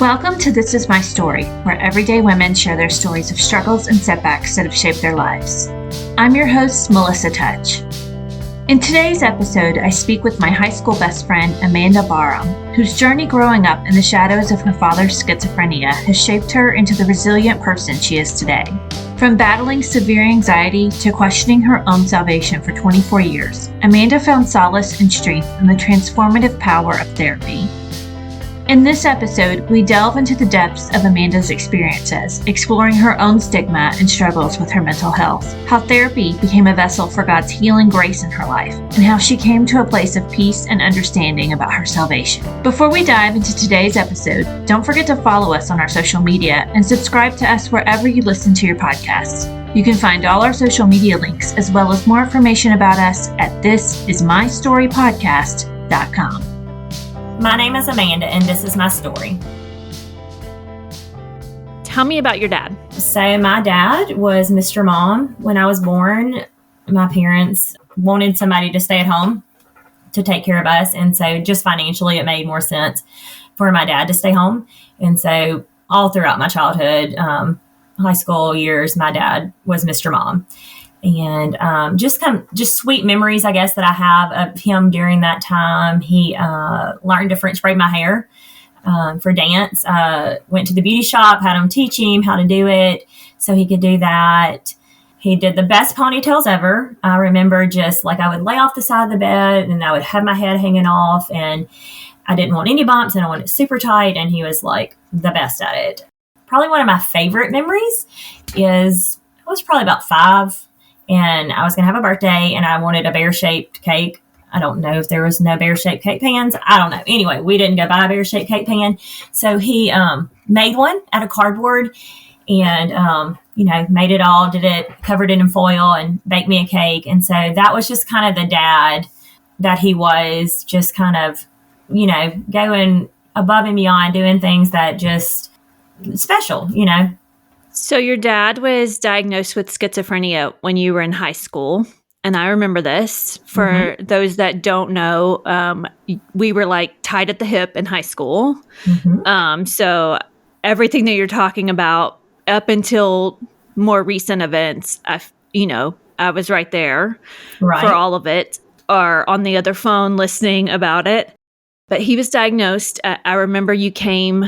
Welcome to This Is My Story, where everyday women share their stories of struggles and setbacks that have shaped their lives. I'm your host, Melissa Touch. In today's episode, I speak with my high school best friend, Amanda Barham, whose journey growing up in the shadows of her father's schizophrenia has shaped her into the resilient person she is today. From battling severe anxiety to questioning her own salvation for 24 years, Amanda found solace and strength in the transformative power of therapy. In this episode, we delve into the depths of Amanda's experiences, exploring her own stigma and struggles with her mental health, how therapy became a vessel for God's healing grace in her life, and how she came to a place of peace and understanding about her salvation. Before we dive into today's episode, don't forget to follow us on our social media and subscribe to us wherever you listen to your podcasts. You can find all our social media links as well as more information about us at thisismystorypodcast.com. My name is Amanda, and this is my story. Tell me about your dad. So my dad was Mr. Mom. When I was born, my parents wanted somebody to stay at home to take care of us. And so just financially, it made more sense for my dad to stay home. And so all throughout my childhood, high school years, my dad was Mr. Mom. And just sweet memories, I guess, that I have of him during that time. He learned to French braid my hair for dance. Went to the beauty shop, had him teach him how to do it so he could do that. He did the best ponytails ever. I remember just like I would lay off the side of the bed and I would have my head hanging off, and I didn't want any bumps and I wanted it super tight, and he was like the best at it. Probably one of my favorite memories is I was probably about 5. And I was going to have a birthday and I wanted a bear-shaped cake. I don't know if there was no bear-shaped cake pans. I don't know. Anyway, we didn't go buy a bear-shaped cake pan. So he made one out of cardboard and, made it all, covered it in foil and baked me a cake. And so that was just kind of the dad that he was, just kind of, going above and beyond, doing things that just special. So your dad was diagnosed with schizophrenia when you were in high school. And I remember this. For those that don't know, we were like tied at the hip in high school. So everything that you're talking about up until more recent events, I was right there for all of it, or on the other phone listening about it. But he was diagnosed. I remember you came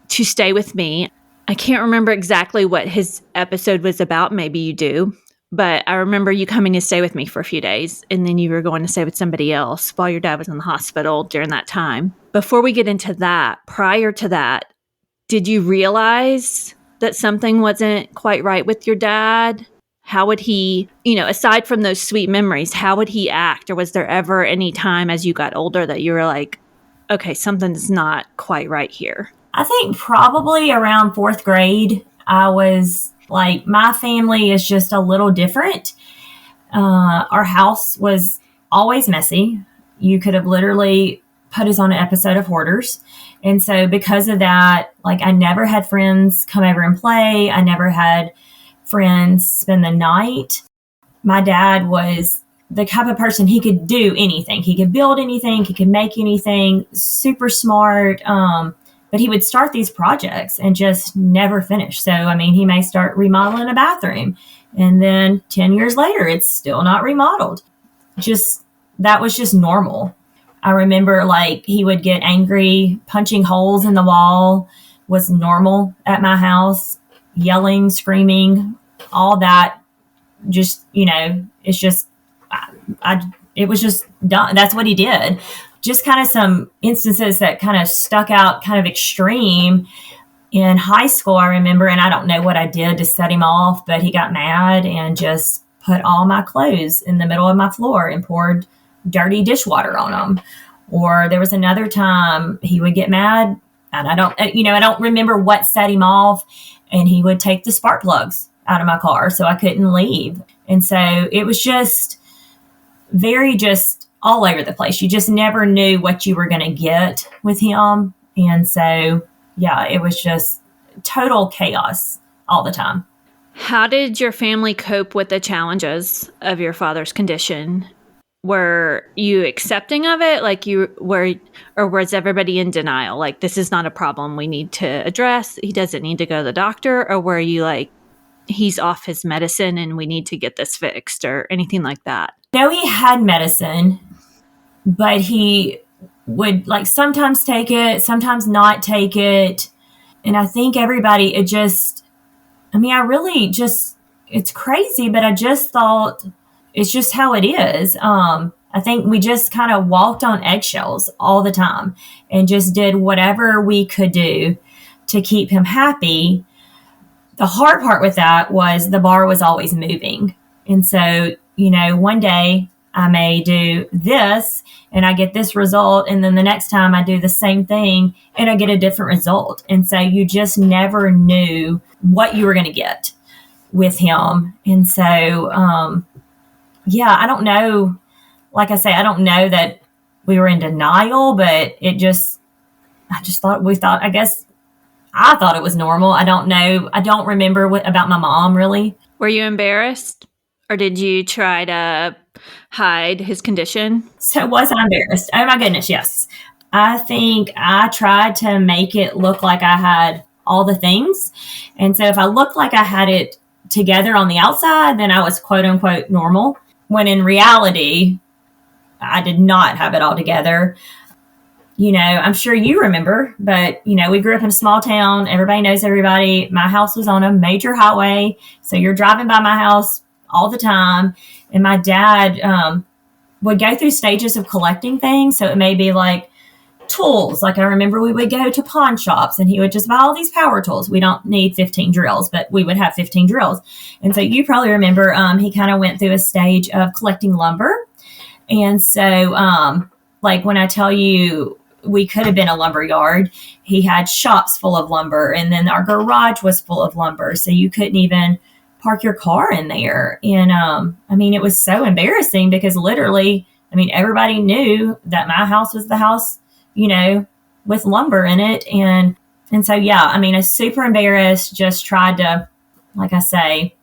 to stay with me. I can't remember exactly what his episode was about. Maybe you do. But I remember you coming to stay with me for a few days, and then you were going to stay with somebody else while your dad was in the hospital during that time. Before we get into that, prior to that, did you realize that something wasn't quite right with your dad? How would he, aside from those sweet memories, how would he act? Or was there ever any time as you got older that you were like, okay, something's not quite right here? I think probably around 4th grade, I was like, my family is just a little different. Our house was always messy. You could have literally put us on an episode of Hoarders. And so because of that, like I never had friends come over and play. I never had friends spend the night. My dad was the type of person, he could do anything. He could build anything. He could make anything. Super smart. But he would start these projects and just never finish. So, he may start remodeling a bathroom and then 10 years later, it's still not remodeled. That was just normal. I remember like he would get angry, punching holes in the wall was normal at my house, yelling, screaming, all that. Just, it's just, it was just done. That's what he did. Just kind of some instances that kind of stuck out kind of extreme. In high school, I remember, and I don't know what I did to set him off, but he got mad and just put all my clothes in the middle of my floor and poured dirty dishwater on them. Or there was another time he would get mad, and I don't remember what set him off, and he would take the spark plugs out of my car so I couldn't leave. And so it was just very just all over the place. You just never knew what you were going to get with him. And so, yeah, it was just total chaos all the time. How did your family cope with the challenges of your father's condition? were you accepting of it? Like you were, or was everybody in denial? Like, this is not a problem we need to address. He doesn't need to go to the doctor. Or were you like, he's off his medicine and we need to get this fixed, or anything like that? No, he had medicine, but he would like sometimes take it, sometimes not take it. And I think everybody, I really just, it's crazy, but I just thought it's just how it is. I think we just kind of walked on eggshells all the time and just did whatever we could do to keep him happy. The hard part with that was the bar was always moving. And so, one day I may do this and I get this result. And then the next time I do the same thing and I get a different result. And so you just never knew what you were going to get with him. And so, I don't know. Like I say, I don't know that we were in denial, but I just thought, I thought it was normal. I don't know. I don't remember about my mom really. Were you embarrassed, or did you try to hide his condition? So was I embarrassed? Oh my goodness, yes. I think I tried to make it look like I had all the things. And so if I looked like I had it together on the outside, then I was quote unquote normal. When in reality, I did not have it all together. I'm sure you remember, but, we grew up in a small town. Everybody knows everybody. My house was on a major highway. So you're driving by my house all the time. And my dad would go through stages of collecting things. So it may be like tools. Like I remember we would go to pawn shops and he would just buy all these power tools. We don't need 15 drills, but we would have 15 drills. And so you probably remember he kind of went through a stage of collecting lumber. And so like when I tell you we could have been a lumber yard, he had shops full of lumber, and then our garage was full of lumber. So you couldn't even park your car in there. And it was so embarrassing because literally, everybody knew that my house was the house, with lumber in it. And so, I was super embarrassed, just tried to, like I say,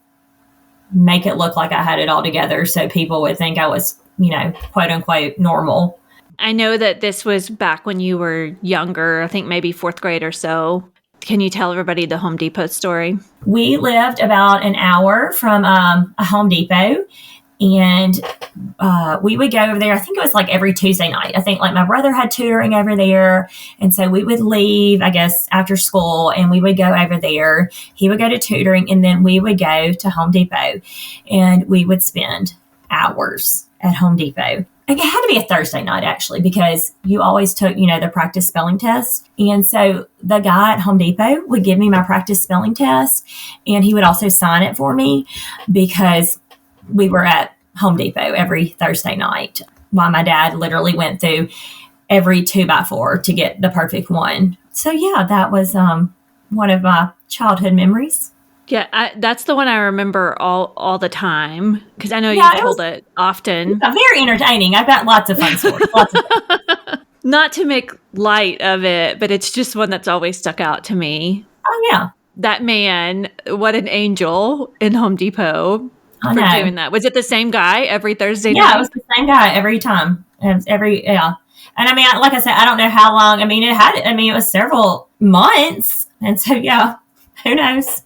make it look like I had it all together so people would think I was, quote unquote normal. I know that this was back when you were younger, I think maybe fourth grade or so. Can you tell everybody the Home Depot story? We lived about an hour from a Home Depot, and we would go over there. I think it was like every Tuesday night. I think like my brother had tutoring over there. And so we would leave, I guess, after school, and we would go over there. He would go to tutoring, and then we would go to Home Depot, and we would spend hours at Home Depot. It had to be a Thursday night, actually, because you always took, the practice spelling test. And so the guy at Home Depot would give me my practice spelling test, and he would also sign it for me because we were at Home Depot every Thursday night, while my dad literally went through every 2x4 to get the perfect one. So, that was one of my childhood memories. Yeah, that's the one I remember all the time, because I know you told it often. Very entertaining. I've got lots of fun stories. Not to make light of it, but it's just one that's always stuck out to me. Oh, yeah. That man, what an angel in Home Depot for doing that. Was it the same guy every Thursday night? Yeah, it was the same guy every time. And like I said, I don't know how long. It was several months. And so, who knows?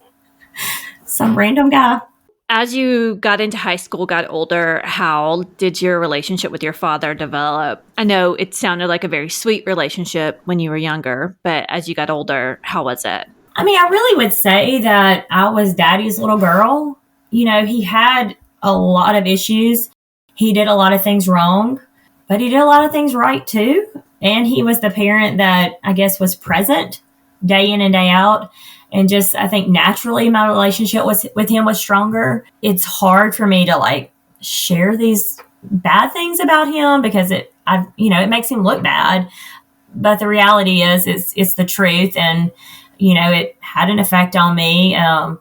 Some random guy. As you got into high school, got older, how did your relationship with your father develop? I know it sounded like a very sweet relationship when you were younger, but as you got older, how was it? I really would say that I was daddy's little girl. He had a lot of issues. He did a lot of things wrong, but he did a lot of things right too. And he was the parent that I guess was present day in and day out. And just, I think naturally my relationship with him was stronger. It's hard for me to share these bad things about him because it makes him look bad. But the reality is it's the truth. And, it had an effect on me. And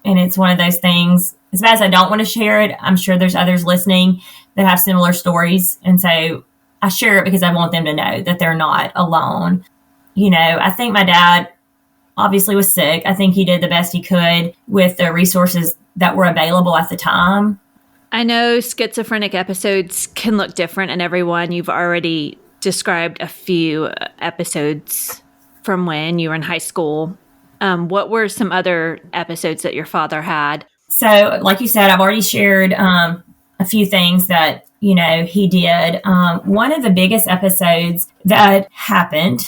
it's one of those things, as bad as I don't want to share it, I'm sure there's others listening that have similar stories. And so I share it because I want them to know that they're not alone. I think my dad obviously was sick. I think he did the best he could with the resources that were available at the time. I know schizophrenic episodes can look different in everyone. You've already described a few episodes from when you were in high school. What were some other episodes that your father had? So, like you said, I've already shared a few things that, he did. One of the biggest episodes that happened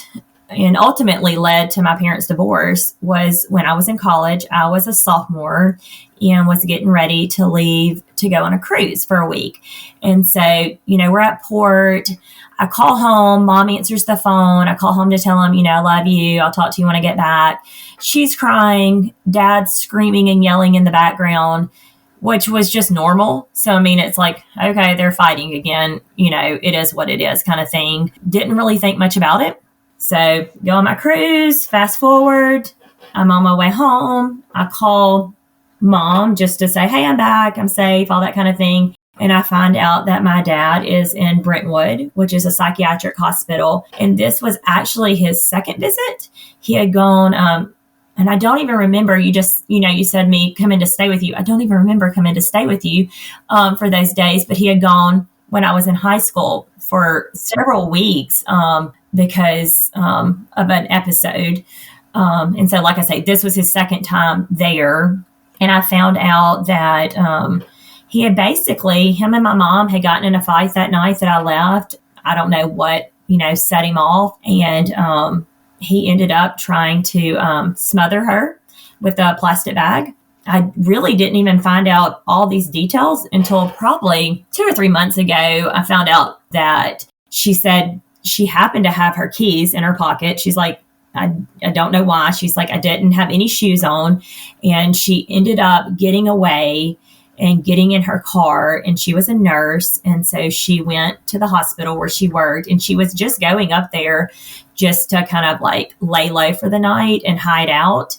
and ultimately led to my parents' divorce was when I was in college. I was a sophomore and was getting ready to leave to go on a cruise for a week. And so, we're at port. I call home. Mom answers the phone. I call home to tell him, I love you. I'll talk to you when I get back. She's crying. Dad's screaming and yelling in the background, which was just normal. So, it's like, okay, they're fighting again. It is what it is kind of thing. Didn't really think much about it. So, go on my cruise, fast forward. I'm on my way home. I call Mom just to say, hey, I'm back. I'm safe, all that kind of thing. And I find out that my dad is in Brentwood, which is a psychiatric hospital. And this was actually his second visit. He had gone, and I don't even remember, you said me come in to stay with you. I don't even remember coming to stay with you for those days. But he had gone when I was in high school for several weeks because of an episode. And so, like I say, this was his second time there. And I found out that he had him and my mom had gotten in a fight that night that I left. I don't know what, set him off. And he ended up trying to smother her with a plastic bag. I really didn't even find out all these details until probably 2 or 3 months ago. I found out that she said she happened to have her keys in her pocket. She's like, I don't know why. She's like, I didn't have any shoes on. And she ended up getting away and getting in her car. And she was a nurse. And so she went to the hospital where she worked. And she was just going up there just to kind of like lay low for the night and hide out.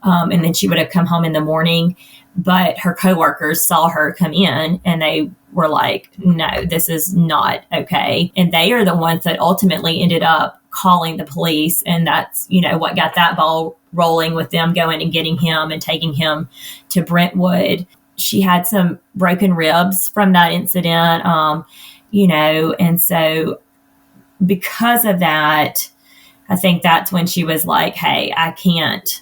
And then she would have come home in the morning. But her coworkers saw her come in and they were like, no, this is not okay. And they are the ones that ultimately ended up calling the police. And that's, what got that ball rolling with them going and getting him and taking him to Brentwood. She had some broken ribs from that incident, and so because of that, I think that's when she was like, hey, I can't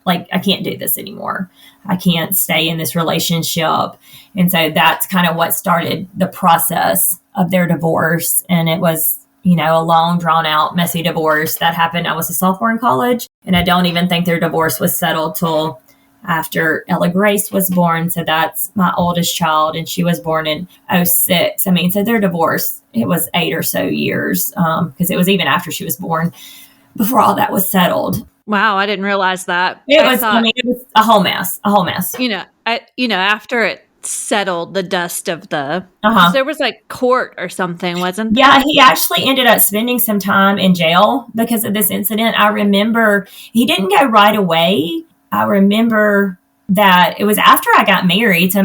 do this anymore. I can't stay in this relationship. And so that's kind of what started the process of their divorce. And it was, a long, drawn out, messy divorce that happened. I was a sophomore in college, and I don't even think their divorce was settled till after Ella Grace was born. So that's my oldest child, and she was born in 2006. So their divorce, it was 8 or so years, because it was even after she was born before all that was settled. Wow, I didn't realize that. It was a whole mess. After it settled the dust of the, there was like court or something, wasn't there? Yeah, he actually ended up spending some time in jail because of this incident. I remember he didn't go right away. I remember that it was after I got married. So, I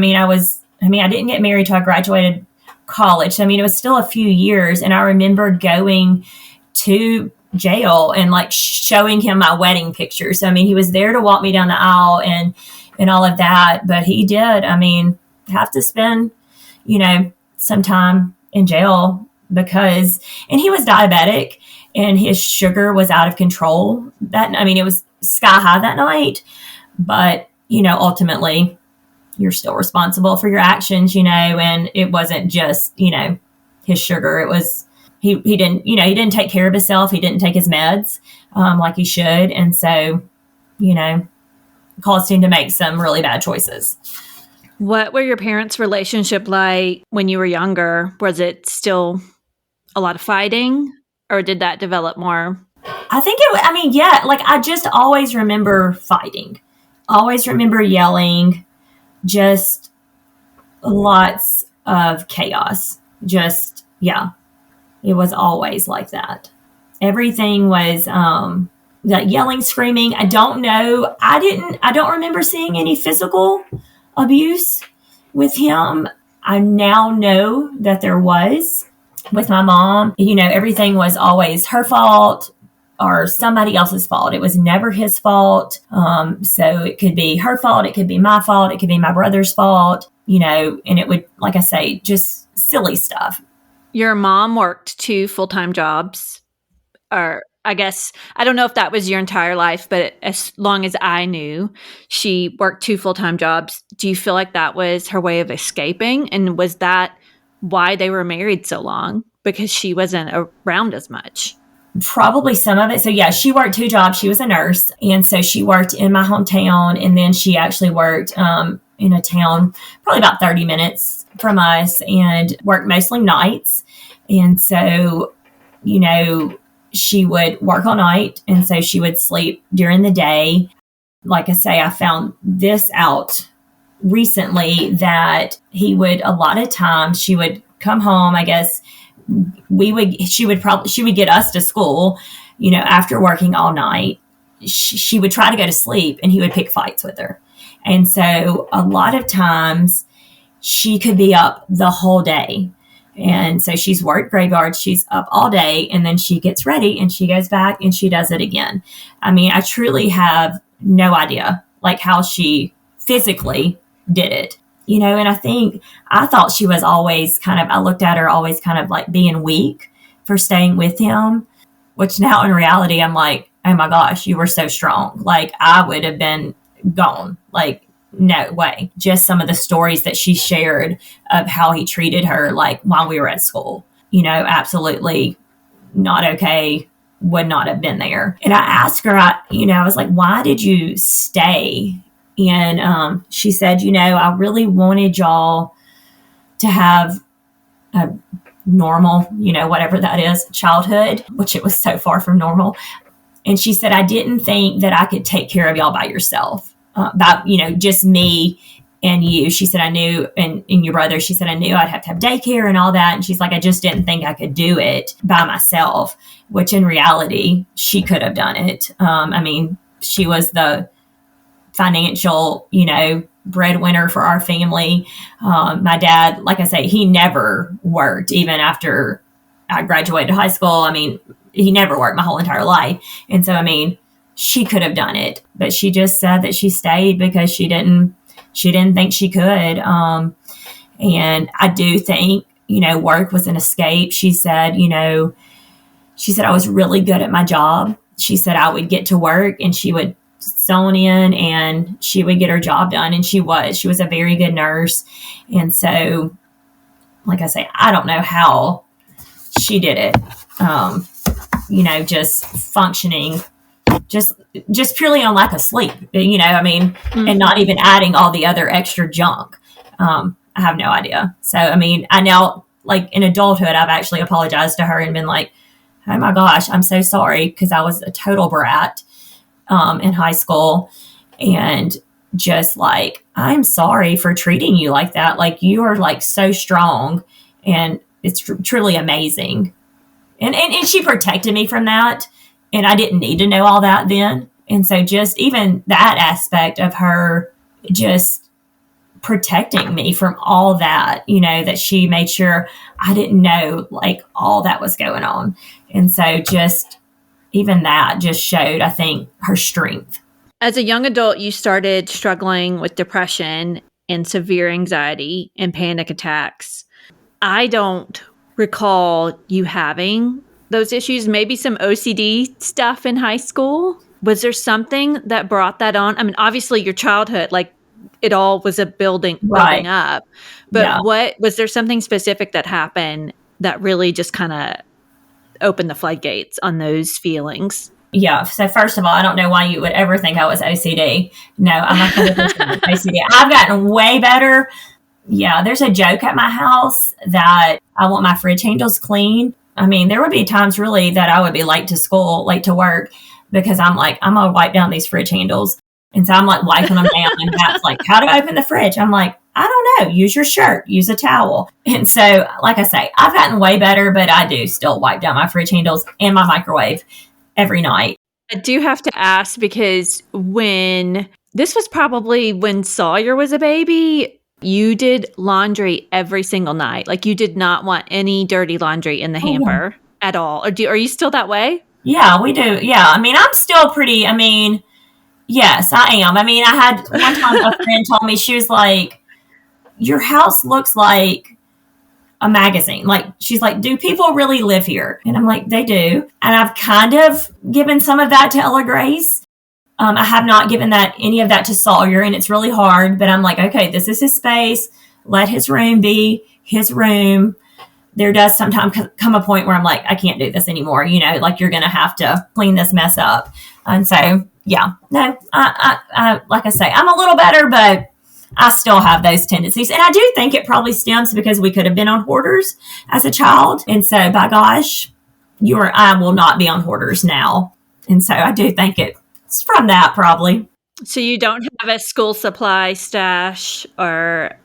didn't get married till I graduated college. So, it was still a few years. And I remember going to jail and like showing him my wedding pictures. So, he was there to walk me down the aisle and all of that. But he did, have to spend, some time in jail because, and he was diabetic and his sugar was out of control. It was sky high that night. But, ultimately, you're still responsible for your actions, and it wasn't just, his sugar. It was, he didn't take care of himself. He didn't take his meds like he should. And so, caused him to make some really bad choices. What were your parents' relationship like when you were younger? Was it still a lot of fighting, or did that develop more? I think I just always remember fighting. Always remember yelling, just lots of chaos. Just, yeah, it was always like that. Everything was that yelling, screaming. I don't know. I don't remember seeing any physical abuse with him. I now know that there was with my mom. Everything was always her fault or somebody else's fault. It was never his fault. So it could be her fault. It could be my fault. It could be my brother's fault. and it would, like I say, just silly stuff. Your mom worked 2 full-time jobs, or I guess, I don't know if that was your entire life, but as long as I knew, she worked 2 full-time jobs. Do you feel like that was her way of escaping? And was that why they were married so long? Because she wasn't around as much? Probably some of it. So yeah, she worked 2 jobs. She was a nurse. And so she worked in my hometown, and then she actually worked in a town probably about 30 minutes from us, and worked mostly nights. And so, she would work all night, and so she would sleep during the day. Like I say, I found this out recently that he would, a lot of times, she would come home, I guess, she would get us to school, after working all night. She would try to go to sleep, and he would pick fights with her. And so a lot of times she could be up the whole day. And so she's worked graveyard, she's up all day, and then she gets ready and she goes back and she does it again. I mean, I truly have no idea like how she physically did it. And I thought she was always I looked at her always kind of like being weak for staying with him, which now in reality, I'm like, oh my gosh, you were so strong. Like I would have been gone. Like, no way. Just some of the stories that she shared of how he treated her, like while we were at school, absolutely not okay. Would not have been there. And I asked her, I was like, why did you stay? And she said, I really wanted y'all to have a normal, whatever that is, childhood, which it was so far from normal. And she said, I didn't think that I could take care of y'all by yourself, just me and you. She said, I knew, and your brother, she said, I knew I'd have to have daycare and all that. And she's like, I just didn't think I could do it by myself, which in reality, she could have done it. She was the financial, breadwinner for our family. My dad, like I say, he never worked even after I graduated high school. He never worked my whole entire life. And so, she could have done it, but she just said that she stayed because she didn't think she could. And I do think, work was an escape. She said, I was really good at my job. She said I would get to work and she would zone in and she would get her job done. And she was a very good nurse. And so, like I say, I don't know how she did it. Just functioning, just purely on lack of sleep, Mm-hmm. and not even adding all the other extra junk. I have no idea. So, I now, like in adulthood, I've actually apologized to her and been like, oh my gosh, I'm so sorry. Because I was a total brat in high school, and just like, I'm sorry for treating you like that. Like you are like so strong, and it's truly amazing. And she protected me from that. And I didn't need to know all that then. And so just even that aspect of her just protecting me from all that, that she made sure I didn't know like all that was going on. And so just even that just showed, I think, her strength. As a young adult, you started struggling with depression and severe anxiety and panic attacks. I don't recall you having those issues, maybe some OCD stuff in high school. Was there something that brought that on? Obviously your childhood, like it all was a building up, but yeah. What was there something specific that happened that really just kind of opened the floodgates on those feelings? Yeah. So first of all, I don't know why you would ever think I was OCD. No, I'm not OCD. I've gotten way better. Yeah. There's a joke at my house that I want my fridge handles clean. There would be times really that I would be late to school, late to work, because I'm like, I'm going to wipe down these fridge handles. And so I'm like wiping them down, and Pat's like, how do I open the fridge? I'm like, I don't know. Use your shirt, use a towel. And so, like I say, I've gotten way better, but I do still wipe down my fridge handles and my microwave every night. I do have to ask, because this was probably when Sawyer was a baby, you did laundry every single night. Like you did not want any dirty laundry in the hamper at all. Are you still that way? Yeah, we do. Yeah. I'm still pretty, yes, I am. I had one time a friend told me, she was like, your house looks like a magazine. Like, she's like, do people really live here? And I'm like, they do. And I've kind of given some of that to Ella Grace. I have not given any of that to Sawyer, and it's really hard, but I'm like, okay, this is his space. Let his room be his room. There does sometimes come a point where I'm like, I can't do this anymore. Like, you're going to have to clean this mess up. And so, yeah, no, I like I say, I'm a little better, but I still have those tendencies. And I do think it probably stems because we could have been on Hoarders as a child. And so, by gosh, I will not be on Hoarders now. And so I do think it's from that, probably. So you don't have a school supply stash or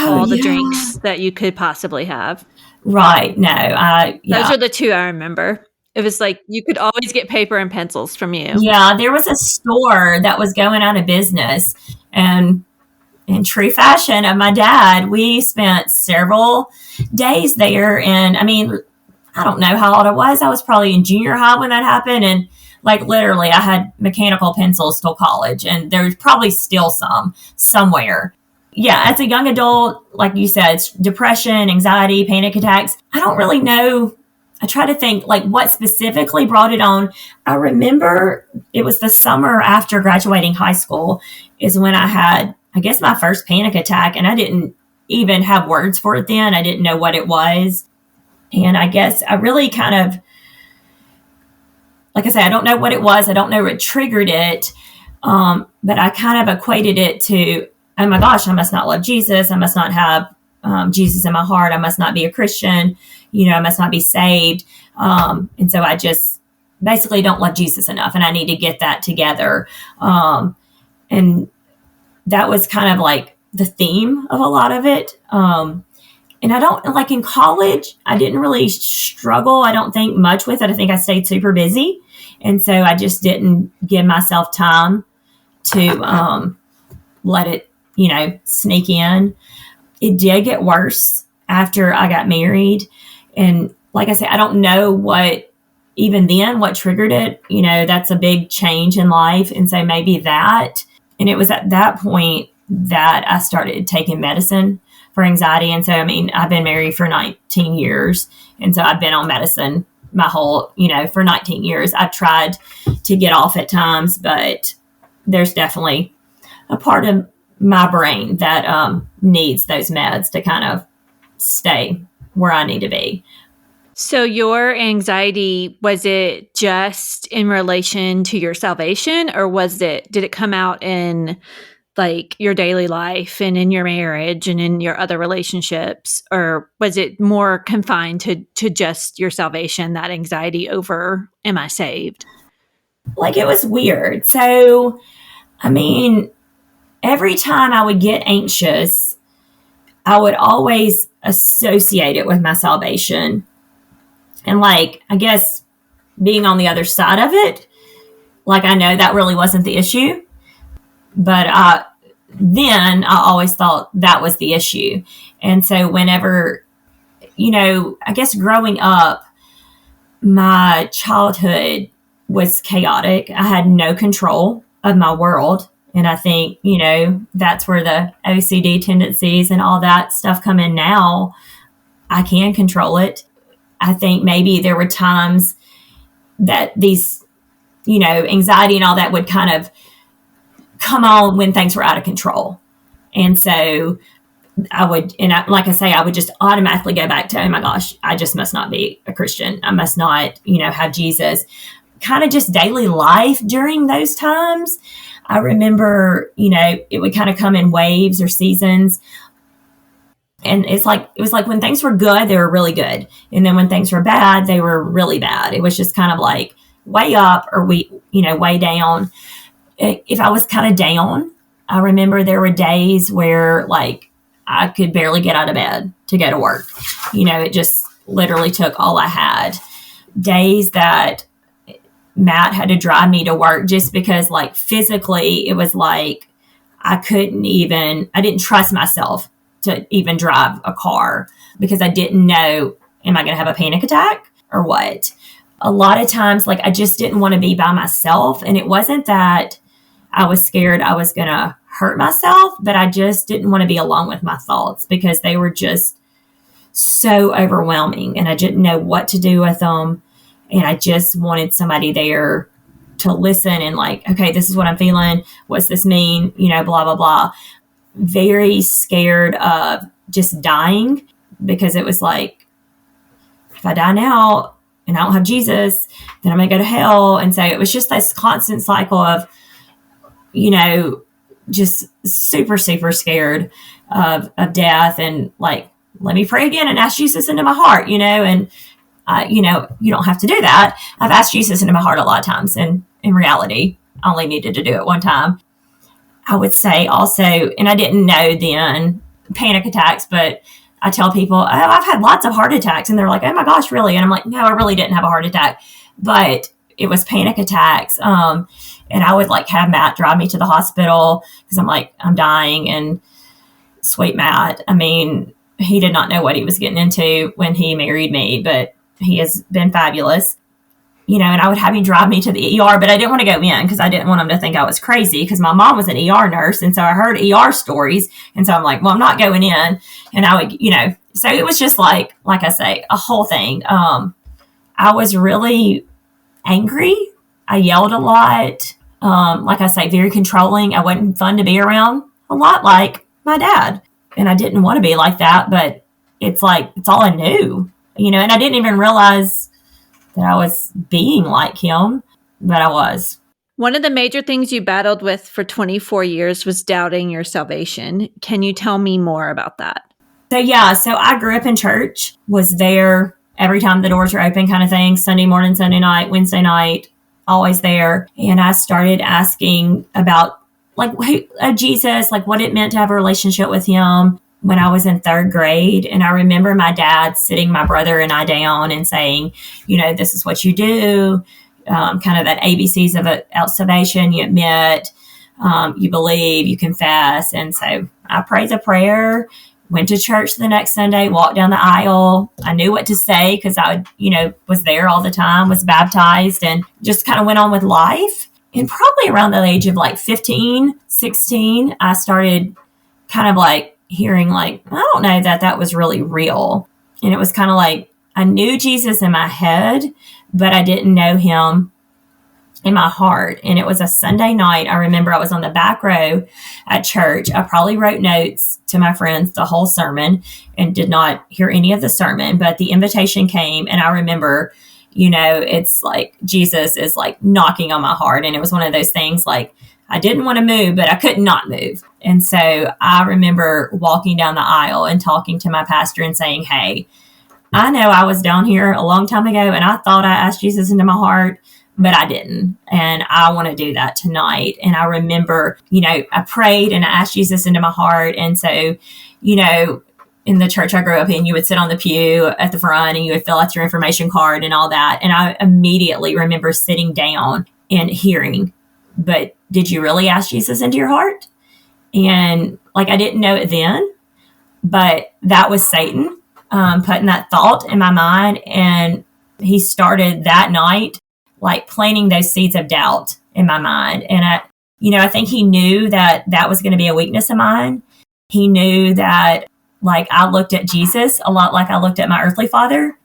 all the drinks that you could possibly have? Right. No. Those are the two I remember. It was like you could always get paper and pencils from you. Yeah, there was a store that was going out of business, and in true fashion of my dad, we spent several days there. And I mean, I don't know how old I was. I was probably in junior high when that happened. And like, literally, I had mechanical pencils till college, and there's probably still some somewhere. Yeah, as a young adult, like you said, it's depression, anxiety, panic attacks. I don't really know. I try to think like what specifically brought it on. I remember it was the summer after graduating high school is when I had, I guess, my first panic attack, and I didn't even have words for it then. I didn't know what it was. And I guess I really kind of, like I say, I don't know what it was. I don't know what triggered it. But I kind of equated it to, oh my gosh, I must not love Jesus. I must not have Jesus in my heart. I must not be a Christian. I must not be saved. And so I just basically don't love Jesus enough, and I need to get that together. And that was kind of like the theme of a lot of it. And I don't, like, in college, I didn't really struggle, I don't think, much with it. I think I stayed super busy. And so I just didn't give myself time to let it, sneak in. It did get worse after I got married. And like I said, I don't know what triggered it. That's a big change in life. And so maybe that. And it was at that point that I started taking medicine for anxiety. And so, I mean, I've been married for 19 years. And so I've been on medicine my whole, for 19 years. I've tried to get off at times, but there's definitely a part of my brain that needs those meds to kind of stay where I need to be. So your anxiety, was it just in relation to your salvation, or did it come out in like your daily life and in your marriage and in your other relationships, or was it more confined to just your salvation, that anxiety over, am I saved? Like, it was weird. So, I mean, every time I would get anxious, I would always associate it with my salvation. And like, I guess being on the other side of it, like, I know that really wasn't the issue, but then I always thought that was the issue. And so whenever, I guess growing up, my childhood was chaotic. I had no control of my world. And I think, that's where the OCD tendencies and all that stuff come in now. I can control it. I think maybe there were times that these, anxiety and all that would kind of come on when things were out of control. And so I would just automatically go back to, oh my gosh, I just must not be a Christian. I must not, have Jesus. Kind of just daily life during those times. I remember, it would kind of come in waves or seasons. And it was like when things were good, they were really good. And then when things were bad, they were really bad. It was just kind of like way up or way down. If I was kind of down, I remember there were days where like I could barely get out of bed to go to work. It just literally took all I had. Days that Matt had to drive me to work just because, like, physically it was like I didn't trust myself to even drive a car because I didn't know, am I going to have a panic attack or what? A lot of times, like, I just didn't want to be by myself. And it wasn't that I was scared I was going to hurt myself, but I just didn't want to be alone with my thoughts because they were just so overwhelming and I didn't know what to do with them. And I just wanted somebody there to listen and like, okay, this is what I'm feeling. What's this mean? Blah, blah, blah. Very scared of just dying because it was like, if I die now and I don't have Jesus, then I'm going to go to hell. And so it was just this constant cycle of, just super, super scared of death and like, let me pray again and ask Jesus into my heart, and, you don't have to do that. I've asked Jesus into my heart a lot of times. And in reality, I only needed to do it one time. I would say also, and I didn't know then, panic attacks, but I tell people, oh, I've had lots of heart attacks. And they're like, oh my gosh, really? And I'm like, no, I really didn't have a heart attack, but it was panic attacks. And I would like have Matt drive me to the hospital because I'm like, I'm dying. And sweet Matt, I mean, he did not know what he was getting into when he married me, but he has been fabulous. And I would have him drive me to the ER, but I didn't want to go in because I didn't want him to think I was crazy because my mom was an ER nurse. And so I heard ER stories. And so I'm like, well, I'm not going in. And I would, so it was just like I say, a whole thing. I was really angry. I yelled a lot. Like I say, very controlling. I wasn't fun to be around, a lot like my dad. And I didn't want to be like that, but it's like, it's all I knew, and I didn't even realize that I was being like him, but I was. One of the major things you battled with for 24 years was doubting your salvation. Can you tell me more about that? So I grew up in church, was there every time the doors were open kind of thing, Sunday morning, Sunday night, Wednesday night, always there. And I started asking about like Jesus, like what it meant to have a relationship with him when I was in third grade. And I remember my dad sitting my brother and I down and saying, this is what you do, kind of that ABCs of salvation. You admit, you believe, you confess. And so I prayed the prayer, went to church the next Sunday, walked down the aisle. I knew what to say because I was there all the time, was baptized, and just kind of went on with life. And probably around the age of like 15, 16, I started kind of like hearing like, I don't know that was really real. And it was kind of like, I knew Jesus in my head, but I didn't know him in my heart. And it was a Sunday night. I remember I was on the back row at church. I probably wrote notes to my friends the whole sermon and did not hear any of the sermon, but the invitation came. And I remember, it's like Jesus is like knocking on my heart. And it was one of those things like, I didn't want to move, but I could not move. And so I remember walking down the aisle and talking to my pastor and saying, hey, I know I was down here a long time ago and I thought I asked Jesus into my heart, but I didn't. And I want to do that tonight. And I remember, I prayed and I asked Jesus into my heart. And so, in the church I grew up in, you would sit on the pew at the front and you would fill out your information card and all that. And I immediately remember sitting down and hearing, but did you really ask Jesus into your heart? And like, I didn't know it then, but that was Satan putting that thought in my mind. And he started that night, like planting those seeds of doubt in my mind. And I think he knew that was going to be a weakness of mine. He knew that like I looked at Jesus a lot like I looked at my earthly father.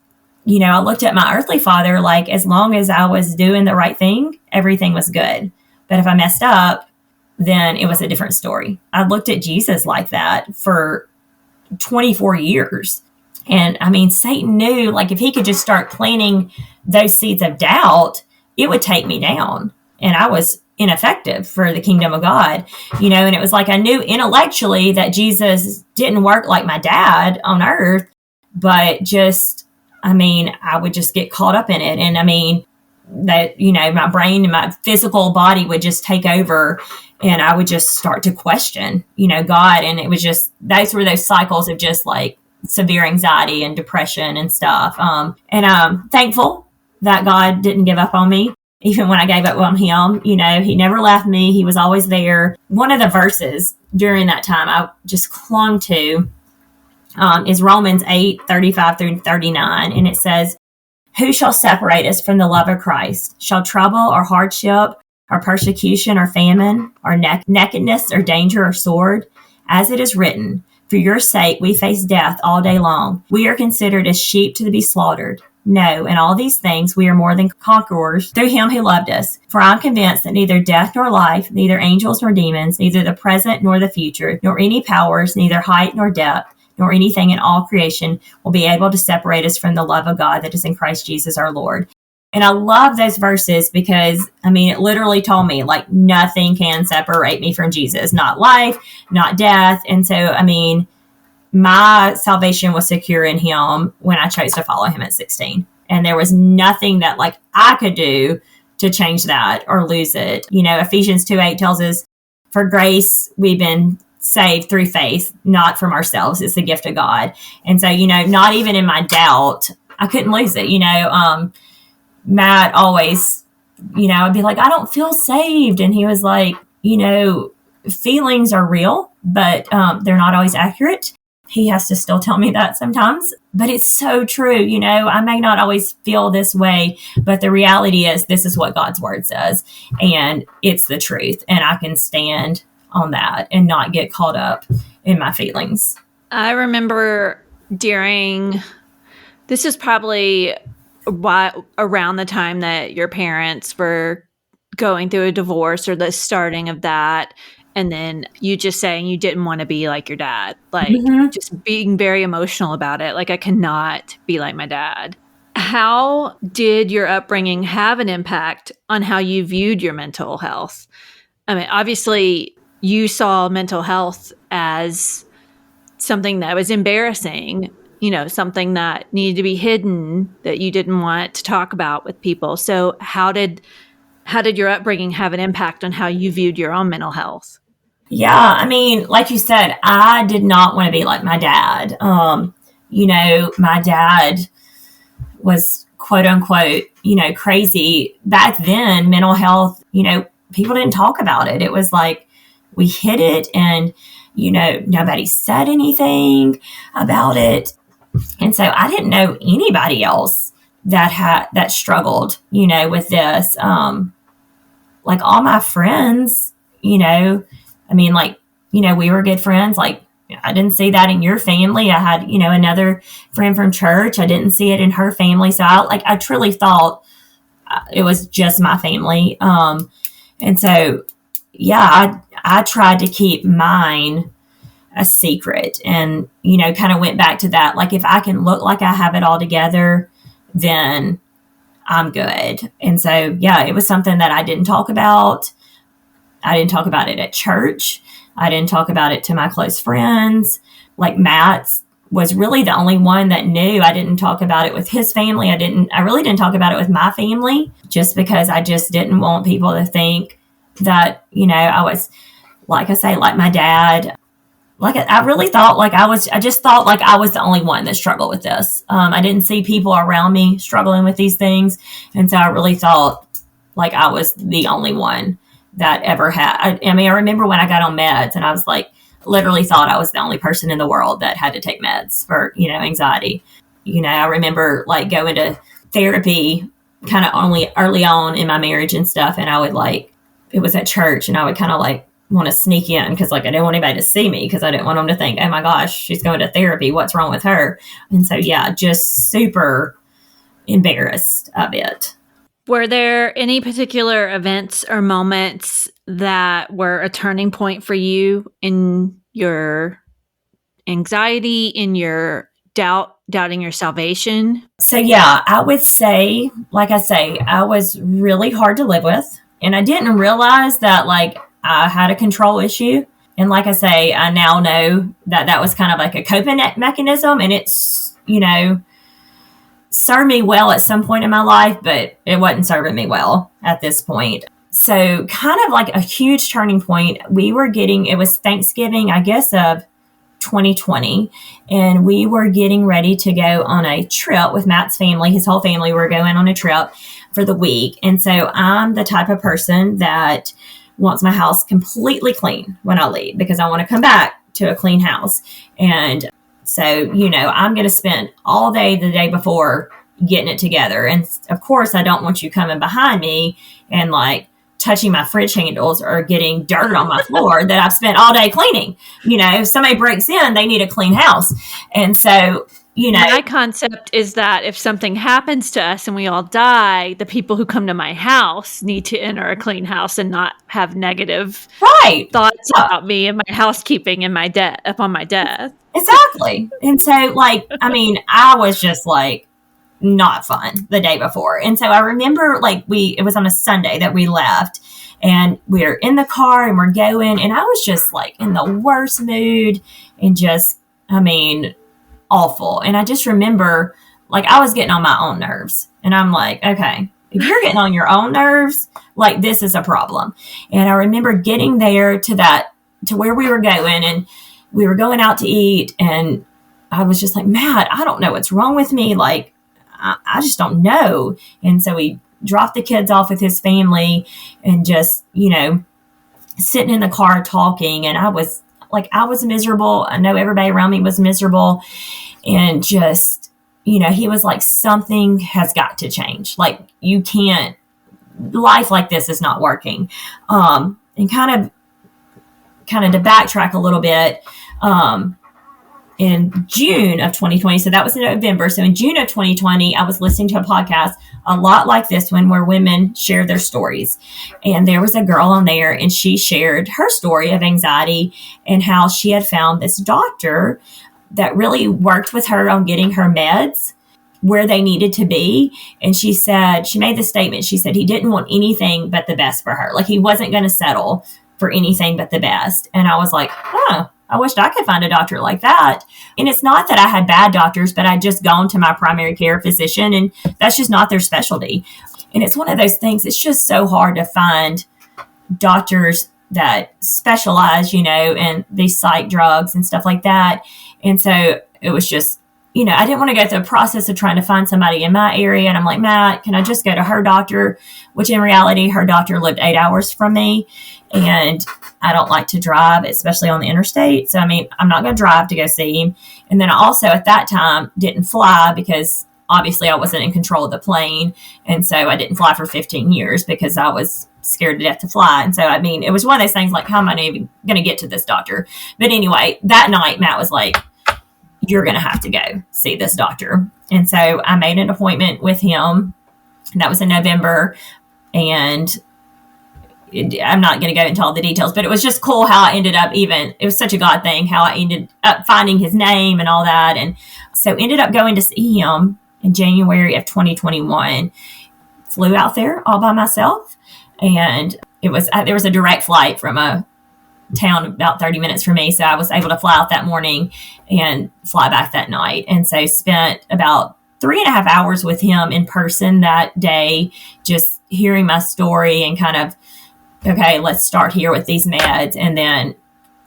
I looked at my earthly father like as long as I was doing the right thing, everything was good. But if I messed up, then it was a different story. I looked at Jesus like that for 24 years. And I mean, Satan knew like if he could just start planting those seeds of doubt, it would take me down. And I was ineffective for the kingdom of God, and it was like I knew intellectually that Jesus didn't work like my dad on earth, but just, I would just get caught up in it. And that, my brain and my physical body would just take over and I would just start to question, God. And it was just, those were those cycles of just like severe anxiety and depression and stuff. And I'm thankful that God didn't give up on me. Even when I gave up on him, he never left me. He was always there. One of the verses during that time I just clung to is Romans 8:35-39. And it says, who shall separate us from the love of Christ? Shall trouble or hardship or persecution or famine or nakedness or danger or sword. As it is written, for your sake we face death all day long. We are considered as sheep to be slaughtered. No, in all these things we are more than conquerors through him who loved us. For I am convinced that neither death nor life, neither angels nor demons, neither the present nor the future, nor any powers, neither height nor depth, nor anything in all creation will be able to separate us from the love of God that is in Christ Jesus our Lord. And I love those verses because, it literally told me, like, nothing can separate me from Jesus. Not life, not death. And so, my salvation was secure in him when I chose to follow him at 16. And there was nothing that, like, I could do to change that or lose it. Ephesians 2:8 tells us, for grace, we've been saved through faith, not from ourselves. It's the gift of God. And so, not even in my doubt, I couldn't lose it. Matt always, I'd be like, I don't feel saved. And he was like, feelings are real, but they're not always accurate. He has to still tell me that sometimes, but it's so true. I may not always feel this way, but the reality is this is what God's word says, and it's the truth. And I can stand on that and not get caught up in my feelings. I remember this is probably around the time that your parents were going through a divorce or the starting of that. And then you just saying you didn't want to be like your dad, like just being very emotional about it. Like, I cannot be like my dad. How did your upbringing have an impact on how you viewed your mental health? Obviously you saw mental health as something that was embarrassing, something that needed to be hidden, that you didn't want to talk about with people. So how did your upbringing have an impact on how you viewed your own mental health? Yeah, like you said, I did not want to be like my dad. My dad was quote unquote, crazy. Back then, mental health, people didn't talk about it. It was like we hid it and, nobody said anything about it. And so I didn't know anybody else that struggled, with this. Like all my friends, we were good friends. Like, I didn't see that in your family. I had, another friend from church. I didn't see it in her family. So I truly thought it was just my family. And so, yeah, I tried to keep mine a secret and, kind of went back to that. Like, if I can look like I have it all together, then I'm good. And so, yeah, it was something that I didn't talk about. I didn't talk about it at church. I didn't talk about it to my close friends. Like, Matt was really the only one that knew. I didn't talk about it with his family. I really didn't talk about it with my family, just because I just didn't want people to think that, I was, like I say, like my dad. Like, I really thought I just thought like I was the only one that struggled with this. I didn't see people around me struggling with these things. And so I really thought like I was the only one that ever had. I remember when I got on meds and I was like, literally thought I was the only person in the world that had to take meds for, anxiety. I remember like going to therapy kind of only early on in my marriage and stuff. And I would it was at church and I would kind of want to sneak in because I didn't want anybody to see me because I didn't want them to think, oh my gosh, she's going to therapy. What's wrong with her? And so, yeah, just super embarrassed of it. Were there any particular events or moments that were a turning point for you in your anxiety, in your doubting your salvation? So, yeah, I would say, like I say, I was really hard to live with. And I didn't realize that I had a control issue. And like I say, I now know that was kind of like a coping mechanism. And it's, served me well at some point in my life, but it wasn't serving me well at this point. So kind of like a huge turning point. It was Thanksgiving, I guess, of 2020. And we were getting ready to go on a trip with Matt's family. His whole family were going on a trip for the week. And so I'm the type of person that wants my house completely clean when I leave because I want to come back to a clean house. And so, I'm going to spend all day the day before getting it together. And of course, I don't want you coming behind me and touching my fridge handles or getting dirt on my floor that I've spent all day cleaning. If somebody breaks in, they need a clean house. And so, my concept is that if something happens to us and we all die, the people who come to my house need to enter a clean house and not have negative thoughts about me and my housekeeping and upon my death. Exactly. And so, I was just not fun the day before. And so I remember it was on a Sunday that we left, and we're in the car and we're going, and I was just in the worst mood and just, awful. And I just remember I was getting on my own nerves, and I'm like, okay, if you're getting on your own nerves, this is a problem. And I remember getting there to where we were going, and we were going out to eat, and I was just like, Matt, I don't know what's wrong with me. I just don't know. And so we dropped the kids off with his family and just, sitting in the car talking. And I was miserable. I know everybody around me was miserable. And just, he was like, something has got to change. You can't, life like this is not working. And kind of to backtrack a little bit, in June of 2020, so that was in November. So in June of 2020, I was listening to a podcast a lot like this one where women share their stories. And there was a girl on there, and she shared her story of anxiety and how she had found this doctor that really worked with her on getting her meds where they needed to be. And she made the statement, she said he didn't want anything but the best for her. He wasn't going to settle for anything but the best. And I was like, I wished I could find a doctor like that. And it's not that I had bad doctors, but I'd just gone to my primary care physician, and that's just not their specialty. And it's one of those things, it's just so hard to find doctors that specialize, in these psych drugs and stuff like that. And so it was just, I didn't want to go through the process of trying to find somebody in my area. And I'm like, Matt, can I just go to her doctor? Which in reality, her doctor lived 8 hours from me. And I don't like to drive, especially on the interstate. So, I'm not going to drive to go see him. And then I also at that time didn't fly because obviously I wasn't in control of the plane. And so I didn't fly for 15 years because I was scared to death to fly. And so, it was one of those things how am I even going to get to this doctor? But anyway, that night, Matt was like, you're going to have to go see this doctor. And so I made an appointment with him. And that was in November. And I'm not going to go into all the details, but it was just cool how I ended up it was such a God thing, how I ended up finding his name and all that. And so ended up going to see him in January of 2021, flew out there all by myself. And there was a direct flight from a town about 30 minutes from me. So I was able to fly out that morning and fly back that night. And so spent about 3.5 hours with him in person that day, just hearing my story and kind of, okay, let's start here with these meds. And then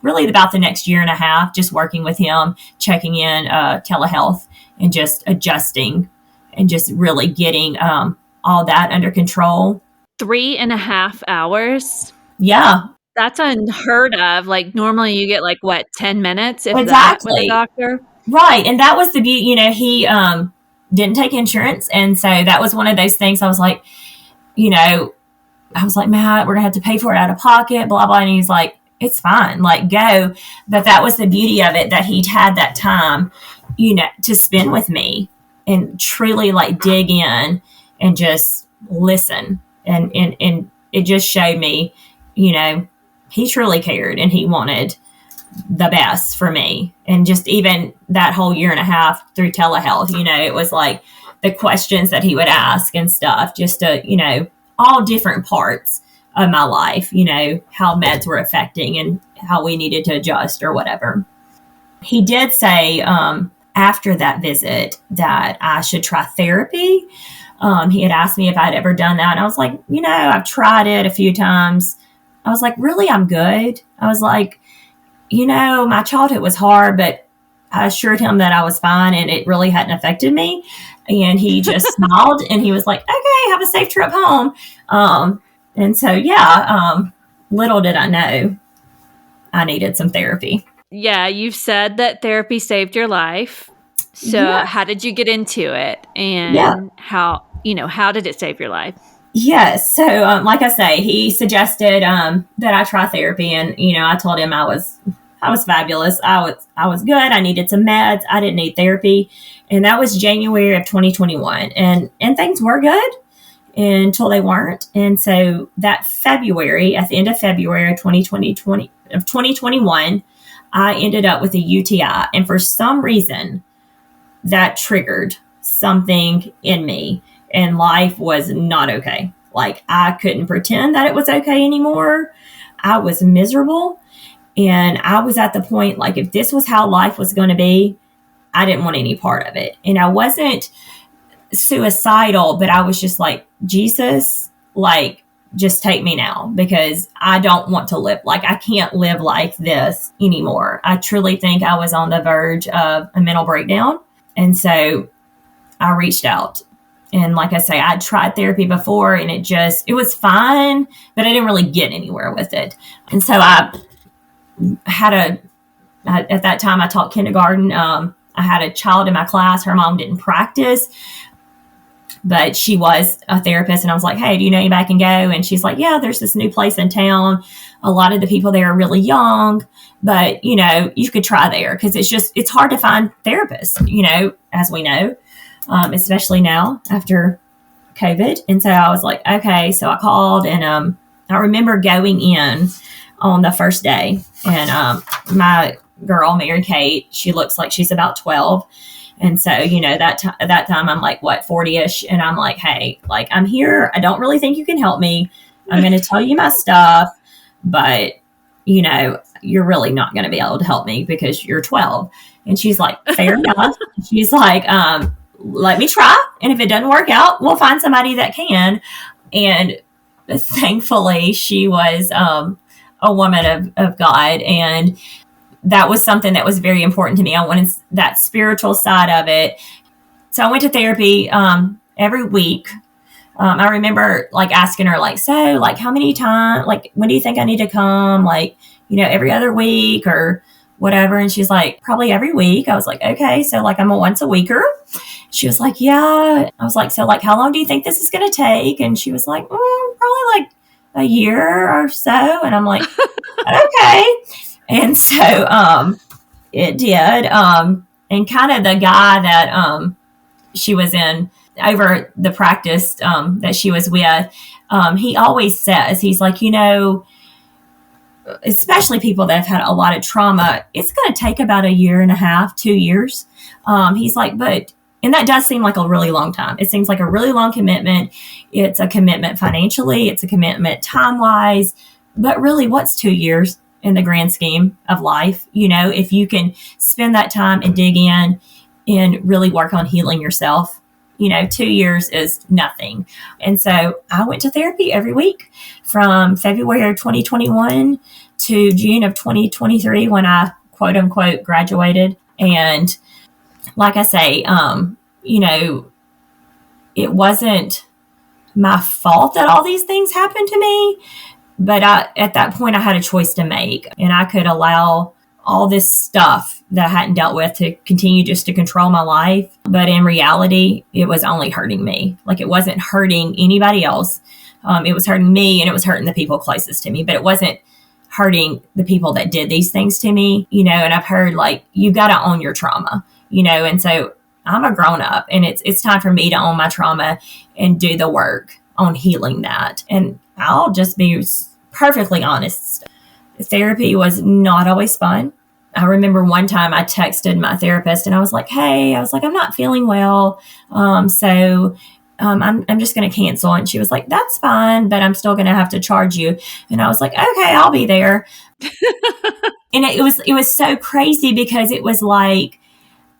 really about the next year and a half, just working with him, checking in, telehealth, and just adjusting and just really getting all that under control. 3.5 hours? Yeah. That's unheard of. Normally you get 10 minutes if exactly. That with a doctor? Right. And that was the beauty, he didn't take insurance. And so that was one of those things I was like, Matt, we're going to have to pay for it out of pocket, blah, blah. And he's like, it's fine, go. But that was the beauty of it, that he'd had that time, to spend with me and truly dig in and just listen. And it just showed me, he truly cared and he wanted the best for me. And just even that whole year and a half through telehealth, it was the questions that he would ask and stuff, just to, all different parts of my life, how meds were affecting and how we needed to adjust or whatever. He did say after that visit that I should try therapy. He had asked me if I'd ever done that. And I was like, I've tried it a few times. I was like, really, I'm good. I was like, my childhood was hard, but I assured him that I was fine and it really hadn't affected me. And he just smiled and he was like, okay, have a safe trip home. And so, little did I know I needed some therapy. Yeah, you've said that therapy saved your life. So how did you get into it? And how did it save your life? Yes. So, like I say, he suggested that I try therapy, and I told him I was fabulous. I was good. I needed some meds. I didn't need therapy, and that was January of 2021, and things were good until they weren't. And so that February, at the end of February of 2021, I ended up with a UTI, and for some reason, that triggered something in me, and life was not okay. Like, I couldn't pretend that it was okay anymore. I was miserable, and I was at the point, like, if this was how life was going to be, I didn't want any part of it. And I wasn't suicidal, but I was just like, Jesus, like, just take me now, because I don't want to live. Like, I can't live like this anymore. I truly think I was on the verge of a mental breakdown. And so I reached out. And like I say, I'd tried therapy before, and it was fine, but I didn't really get anywhere with it. And so at that time I taught kindergarten. I had a child in my class. Her mom didn't practice, but she was a therapist. And I was like, hey, do you know anybody can go? And she's like, yeah, there's this new place in town. A lot of the people there are really young, but you could try there, because it's hard to find therapists, as we know, especially now after COVID. And so I was like, okay. So I called, and I remember going in on the first day, and my girl, Mary Kate, she looks like she's about 12. And so, at that time, I'm like, 40-ish. And I'm like, hey, like, I'm here. I don't really think you can help me. I'm going to tell you my stuff, but, you're really not going to be able to help me because you're 12. And she's like, fair enough. She's like, let me try. And if it doesn't work out, we'll find somebody that can. And thankfully, she was a woman of God. And that was something that was very important to me. I wanted that spiritual side of it. So I went to therapy every week. I remember like asking her, like, so like how many times, like, when do you think I need to come? Like, every other week or whatever. And she's like, probably every week. I was like, okay. So like, I'm a once a weeker. She was like, yeah. I was like, so like, how long do you think this is going to take? And she was like, probably like a year or so. And I'm like, okay. And so it did. And kind of the guy that she was in over the practice that she was with, he always says, he's like, especially people that have had a lot of trauma, it's going to take about a year and a half, 2 years. He's like, and that does seem like a really long time. It seems like a really long commitment. It's a commitment financially. It's a commitment time-wise. But really, what's 2 years in the grand scheme of life? If you can spend that time and dig in and really work on healing yourself, 2 years is nothing. And so I went to therapy every week from February of 2021 to June of 2023, when I quote unquote graduated. And like I say, it wasn't my fault that all these things happened to me. But at that point, I had a choice to make, and I could allow all this stuff that I hadn't dealt with to continue just to control my life. But in reality, it was only hurting me. Like, it wasn't hurting anybody else. It was hurting me, and it was hurting the people closest to me, but it wasn't hurting the people that did these things to me, and I've heard, like, you got to own your trauma, and so I'm a grown up, and it's time for me to own my trauma and do the work on healing that. And I'll just be perfectly honest. Therapy was not always fun. I remember one time I texted my therapist and I was like, hey, I'm not feeling well. So I'm just going to cancel. And she was like, that's fine, but I'm still going to have to charge you. And I was like, okay, I'll be there. And it was so crazy, because it was like,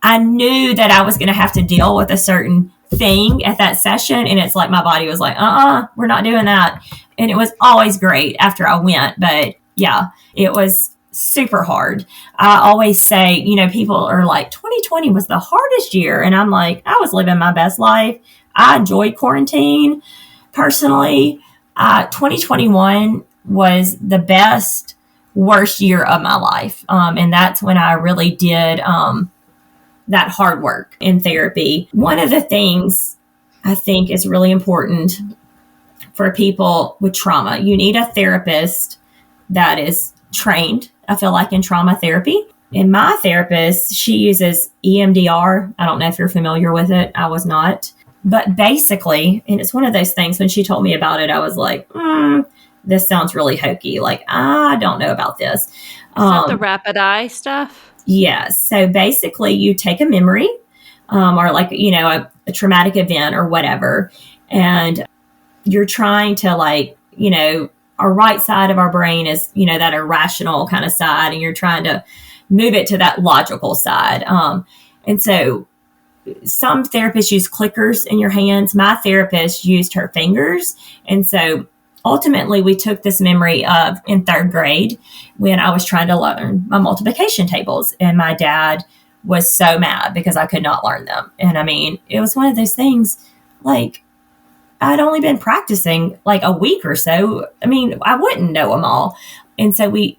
I knew that I was going to have to deal with a certain thing at that session. And it's like, my body was like, we're not doing that. And it was always great after I went. But yeah, it was super hard. I always say, people are like, 2020 was the hardest year. And I'm like, I was living my best life. I enjoyed quarantine personally. 2021 was the best, worst year of my life. And that's when I really did that hard work in therapy. One of the things I think is really important for people with trauma. You need a therapist that is trained, I feel like, in trauma therapy. And my therapist, she uses EMDR. I don't know if you're familiar with it. I was not. But basically, and it's one of those things, when she told me about it, I was like, this sounds really hokey. Like, I don't know about this. Is that the rapid eye stuff? Yes. So basically, you take a memory or like, a traumatic event or whatever, and you're trying to our right side of our brain is, that irrational kind of side, and you're trying to move it to that logical side. And so some therapists use clickers in your hands. My therapist used her fingers. And so ultimately we took this memory of in third grade when I was trying to learn my multiplication tables, and my dad was so mad because I could not learn them. And I mean, it was one of those things, like, I'd only been practicing like a week or so. I mean, I wouldn't know them all. And so we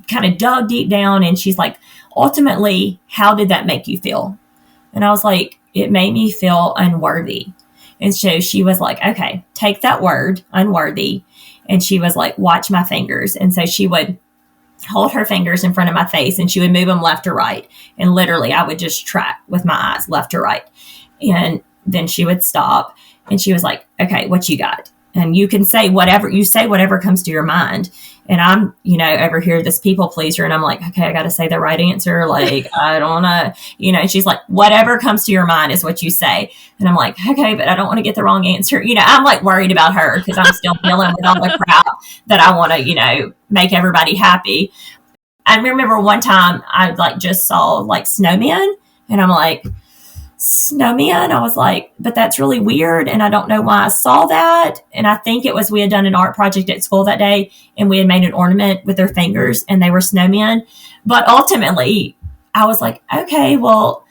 kind of dug deep down, and she's like, ultimately, how did that make you feel? And I was like, it made me feel unworthy. And so she was like, okay, take that word, unworthy. And she was like, watch my fingers. And so she would hold her fingers in front of my face, and she would move them left to right. And literally I would just track with my eyes left to right. And then she would stop, and she was like, okay, what you got? And you can say whatever comes to your mind. And I'm, over here, this people pleaser. And I'm like, okay, I got to say the right answer. Like, I don't want to, and she's like, whatever comes to your mind is what you say. And I'm like, okay, but I don't want to get the wrong answer. I'm like worried about her because I'm still dealing with all the crap that I want to, make everybody happy. I remember one time I just saw snowmen, and I'm like, snowman. I was like, but that's really weird. And I don't know why I saw that. And I think it was, we had done an art project at school that day, and we had made an ornament with their fingers, and they were snowmen. But ultimately I was like, okay, well,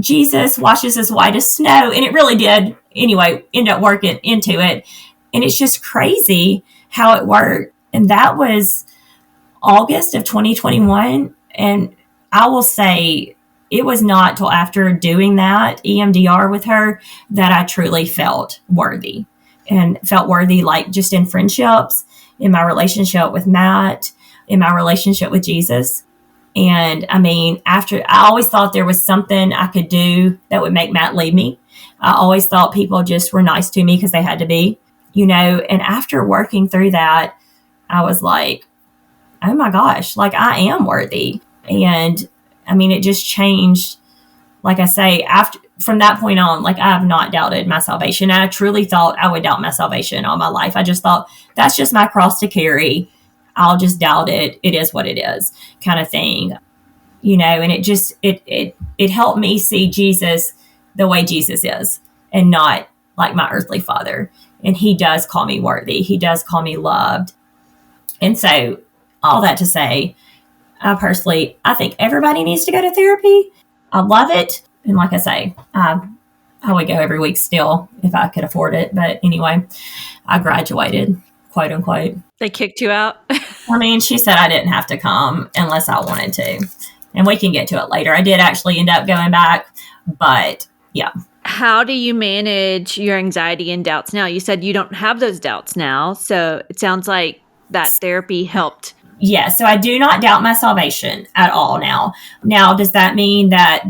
Jesus washes as white as snow. And it really did anyway, end up working into it. And it's just crazy how it worked. And that was August of 2021. And I will say, it was not till after doing that EMDR with her that I truly felt worthy, and felt worthy, like just in friendships, in my relationship with Matt, in my relationship with Jesus. And I mean, I always thought there was something I could do that would make Matt leave me. I always thought people just were nice to me because they had to be, and after working through that, I was like, oh my gosh, like I am worthy. And I mean, it just changed. Like I say, from that point on, like I have not doubted my salvation. And I truly thought I would doubt my salvation all my life. I just thought that's just my cross to carry. I'll just doubt it. It is what it is, kind of thing, and it just, it helped me see Jesus the way Jesus is, and not like my earthly father. And he does call me worthy. He does call me loved. And so all that to say, I think everybody needs to go to therapy. I love it. And like I say, I would go every week still if I could afford it. But anyway, I graduated, quote unquote. They kicked you out? I mean, she said I didn't have to come unless I wanted to. And we can get to it later. I did actually end up going back, but yeah. How do you manage your anxiety and doubts now? You said you don't have those doubts now. So it sounds like that therapy helped. Yeah, so I do not doubt my salvation at all now. Now, does that mean that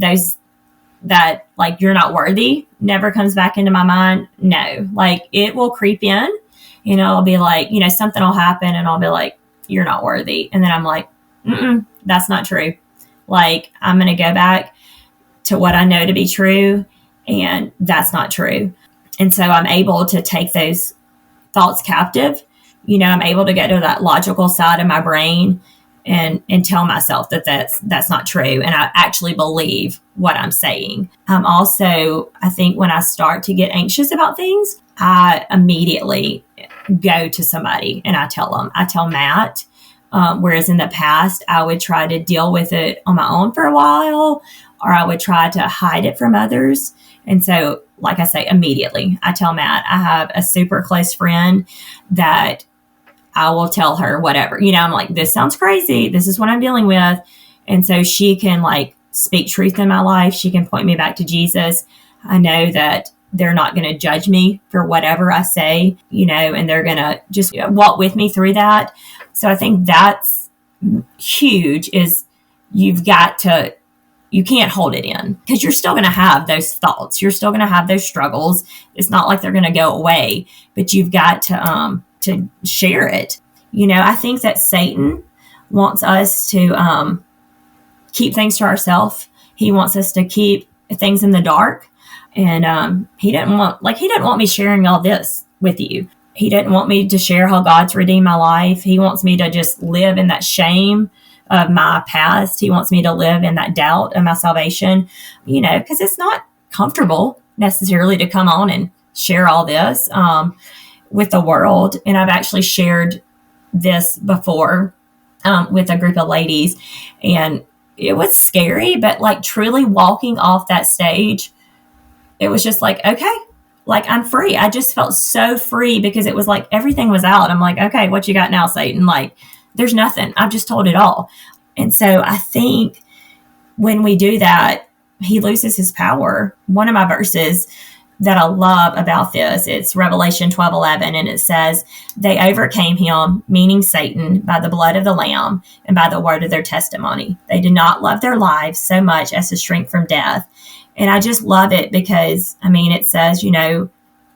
like you're not worthy never comes back into my mind? No, like it will creep in, I'll be like, something will happen, and I'll be like, you're not worthy. And then I'm like, that's not true. Like, I'm going to go back to what I know to be true, and that's not true. And so I'm able to take those thoughts captive. I'm able to get to that logical side of my brain and tell myself that that's not true. And I actually believe what I'm saying. I think when I start to get anxious about things, I immediately go to somebody and I tell Matt, whereas in the past, I would try to deal with it on my own for a while, or I would try to hide it from others. And so, like I say, immediately I tell Matt. I have a super close friend that I will tell her whatever, I'm like, this sounds crazy. This is what I'm dealing with. And so she can speak truth in my life. She can point me back to Jesus. I know that they're not going to judge me for whatever I say, and they're going to just walk with me through that. So I think that's huge, is you can't hold it in, because you're still going to have those thoughts. You're still going to have those struggles. It's not like they're going to go away, but you've got to share it. I think that Satan wants us to keep things to ourselves. He wants us to keep things in the dark. And he didn't want me sharing all this with you. He didn't want me to share how God's redeemed my life. He wants me to just live in that shame of my past. He wants me to live in that doubt of my salvation, because it's not comfortable necessarily to come on and share all this with the world. And I've actually shared this before with a group of ladies, and it was scary, but like truly walking off that stage, it was just like, okay, like I'm free. I just felt so free, because it was like everything was out. I'm like, okay, what you got now, Satan? Like, there's nothing. I've just told it all. And so I think when we do that, he loses his power. One of my verses that I love about this, it's Revelation 12:11, and it says, they overcame him, meaning Satan, by the blood of the Lamb and by the word of their testimony. They did not love their lives so much as to shrink from death. And I just love it, because, it says,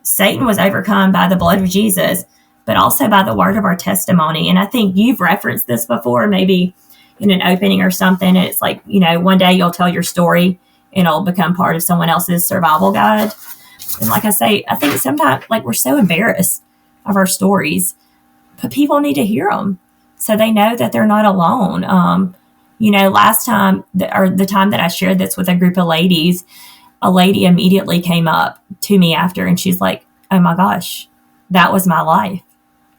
Satan was overcome by the blood of Jesus, but also by the word of our testimony. And I think you've referenced this before, maybe in an opening or something. And it's like, one day you'll tell your story and it'll become part of someone else's survival guide. And like I say, I think sometimes we're so embarrassed of our stories, but people need to hear them so they know that they're not alone. Last time, or the time that I shared this with a group of ladies, a lady immediately came up to me after, and she's like, oh my gosh, that was my life.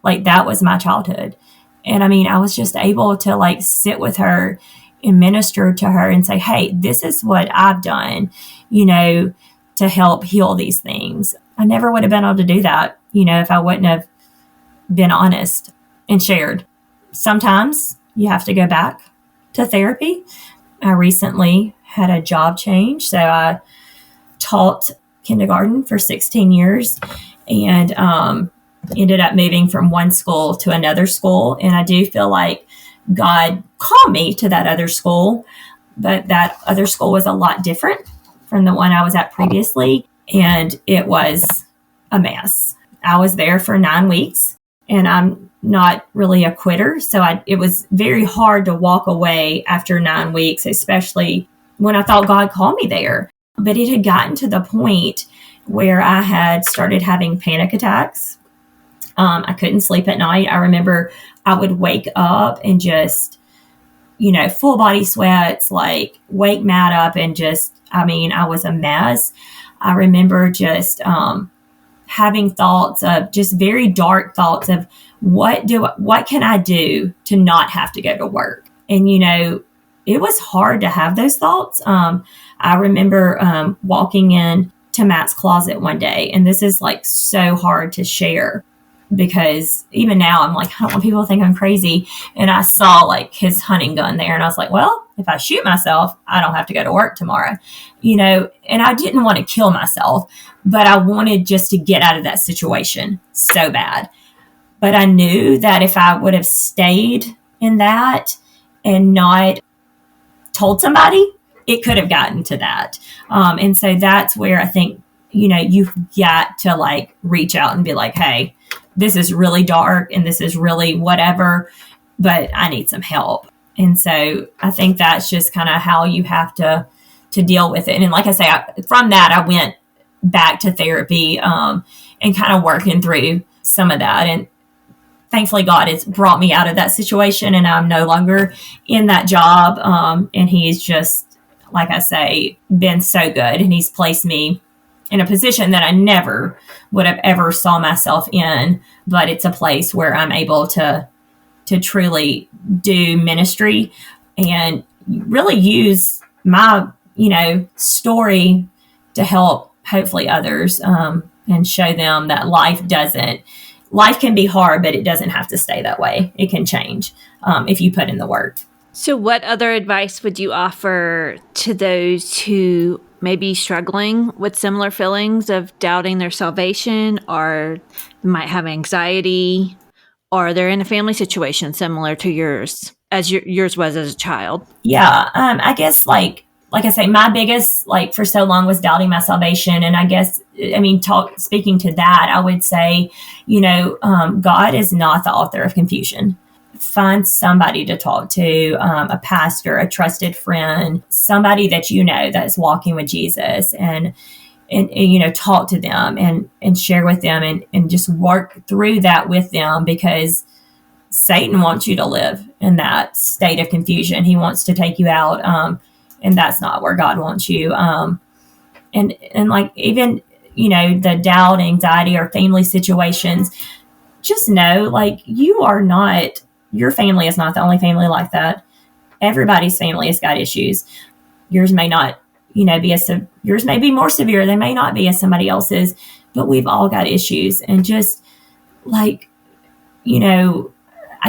Like, that was my childhood. And I was just able to sit with her and minister to her and say, hey, this is what I've done, to help heal these things. I never would have been able to do that, if I wouldn't have been honest and shared. Sometimes you have to go back to therapy. I recently had a job change. So I taught kindergarten for 16 years and ended up moving from one school to another school. And I do feel like God called me to that other school, but that other school was a lot different from the one I was at previously. And it was a mess. I was there for 9 weeks, and I'm not really a quitter. So it was very hard to walk away after 9 weeks, especially when I thought God called me there. But it had gotten to the point where I had started having panic attacks. I couldn't sleep at night. I remember I would wake up and just, full body sweats, wake Matt up and just, I was a mess. I remember just having thoughts of just very dark thoughts of what can I do to not have to go to work? And, it was hard to have those thoughts. I remember walking in to Matt's closet one day, and this is so hard to share, because even now I'm I don't want people to think I'm crazy. And I saw his hunting gun there, and I was like, well, if I shoot myself, I don't have to go to work tomorrow, and I didn't want to kill myself, but I wanted just to get out of that situation so bad. But I knew that if I would have stayed in that and not told somebody, it could have gotten to that. And so that's where I think, you've got to reach out and be like, hey, this is really dark and this is really whatever, but I need some help. And so I think that's just kind of how you have to deal with it. And like I say, from that, I went back to therapy and kind of working through some of that. And thankfully, God has brought me out of that situation, and I'm no longer in that job. And he's just, like I say, been so good. And he's placed me in a position that I never would have ever saw myself in. But it's a place where I'm able to truly do ministry and really use my, story to help hopefully others and show them that life can be hard, but it doesn't have to stay that way. It can change if you put in the work. So what other advice would you offer to those who maybe struggling with similar feelings of doubting their salvation, or might have anxiety, or they're in a family situation similar to yours, as yours was as a child? Yeah, I guess like I say, my biggest for so long was doubting my salvation, and I guess speaking to that, I would say, God is not the author of confusion. Find somebody to talk to, a pastor, a trusted friend, somebody that that's walking with Jesus, and talk to them and share with them and just work through that with them, because Satan wants you to live in that state of confusion. He wants to take you out, and that's not where God wants you. And like even the doubt, anxiety, or family situations, just know your family is not the only family like that. Everybody's family has got issues. Yours may not, yours may be more severe. They may not be as somebody else's, but we've all got issues. And just I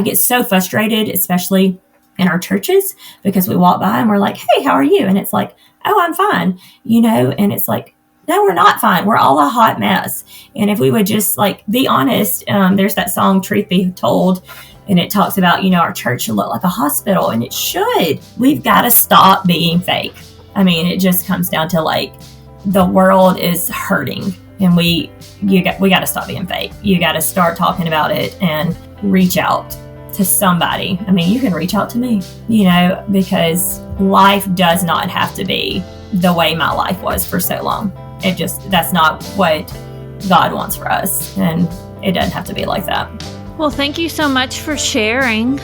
get so frustrated, especially in our churches, because we walk by and we're like, hey, how are you? And it's like, oh, I'm fine, and it's like, no, we're not fine. We're all a hot mess. And if we would just be honest, there's that song, Truth Be Told, and it talks about, our church should look like a hospital, and it should. We've got to stop being fake. It just comes down to the world is hurting, and we got to stop being fake. You got to start talking about it and reach out to somebody. You can reach out to me, because life does not have to be the way my life was for so long. That's not what God wants for us. And it doesn't have to be like that. Well, thank you so much for sharing.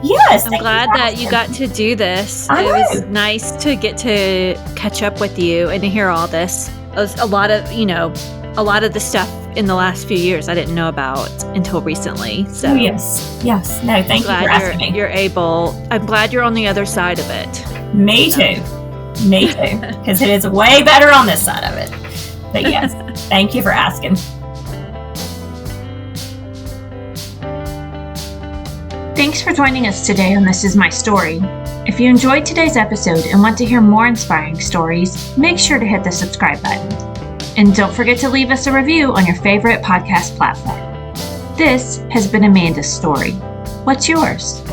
Yes. I'm glad that you got to do this. It was nice to get to catch up with you and to hear all this. It was a lot of the stuff in the last few years I didn't know about until recently. So yes. No, thank you for asking me. I'm glad you're on the other side of it. Me too. Because it is way better on this side of it. But yes, thank you for asking. Thanks for joining us today on This Is My Story. If you enjoyed today's episode and want to hear more inspiring stories, make sure to hit the subscribe button. And don't forget to leave us a review on your favorite podcast platform. This has been Amanda's story. What's yours?